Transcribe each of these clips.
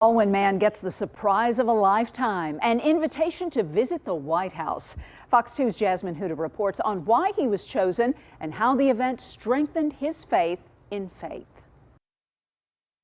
When man gets the surprise of a lifetime, an invitation to visit the White House. Fox 2's Jasmine Huda reports on why he was chosen and how the event strengthened his faith in faith.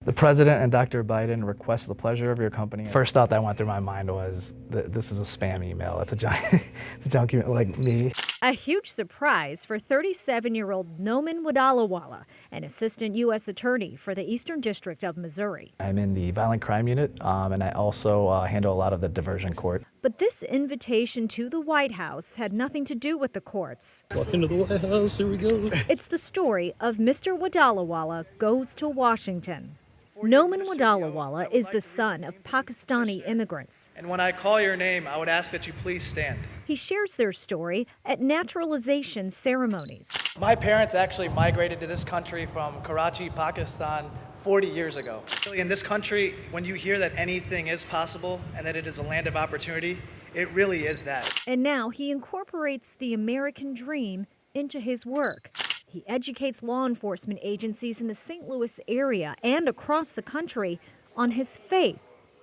The president and Dr. Biden request the pleasure of your company. First thought that went through my mind was that this is a spam email. It's a junk email like me. A huge surprise for 37-year-old Noman Wadalawala, an assistant U.S. attorney for the Eastern District of Missouri. I'm in the violent crime unit, and I also handle a lot of the diversion court. But this invitation to the White House had nothing to do with the courts. Welcome to the White House, here we go. It's the story of Mr. Wadalawala Goes to Washington. Noman Wadalawala is the son of Pakistani immigrants. And when I call your name, I would ask that you please stand. He shares their story at naturalization ceremonies. My parents actually migrated to this country from Karachi, Pakistan 40 years ago. In this country, when you hear that anything is possible and that it is a land of opportunity, it really is that. And now he incorporates the American dream into his work. He educates law enforcement agencies in the St. Louis area and across the country on his faith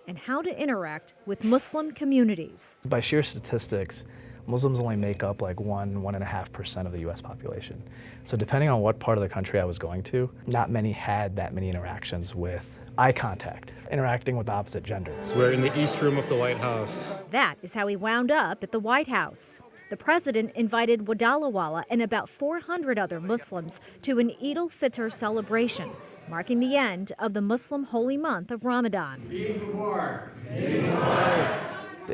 and how to interact with Muslim communities. By sheer statistics, Muslims only make up like 1.5% of the U.S. population. So depending on what part of the country I was going to, not many had that many interactions with eye contact, interacting with the opposite gender. So we're in the East Room of the White House. That is how he wound up at the White House. The president invited Wadalawala and about 400 other Muslims to an Eid al-Fitr celebration, marking the end of the Muslim holy month of Ramadan. It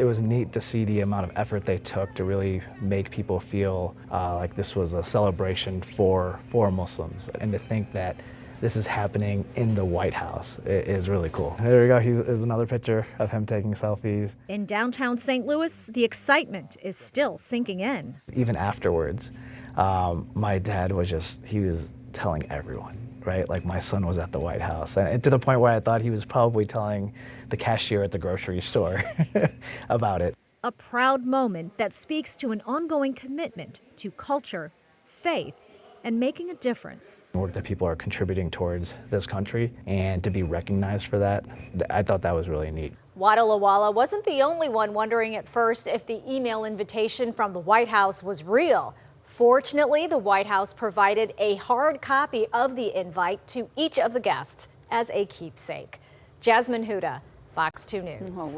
was neat to see the amount of effort they took to really make people feel like this was a celebration for Muslims, and to think that this is happening in the White House is really cool. There we go, here's another picture of him taking selfies. In downtown St. Louis, the excitement is still sinking in. Even afterwards, my dad was he was telling everyone, right? Like my son was at the White House, and to the point where I thought he was probably telling the cashier at the grocery store about it. A proud moment that speaks to an ongoing commitment to culture, faith, and making a difference. The work that people are contributing towards this country, and to be recognized for that, I thought that was really neat. Wadalawala wasn't the only one wondering at first if the email invitation from the White House was real. Fortunately, the White House provided a hard copy of the invite to each of the guests as a keepsake. Jasmine Huda, Fox 2 News.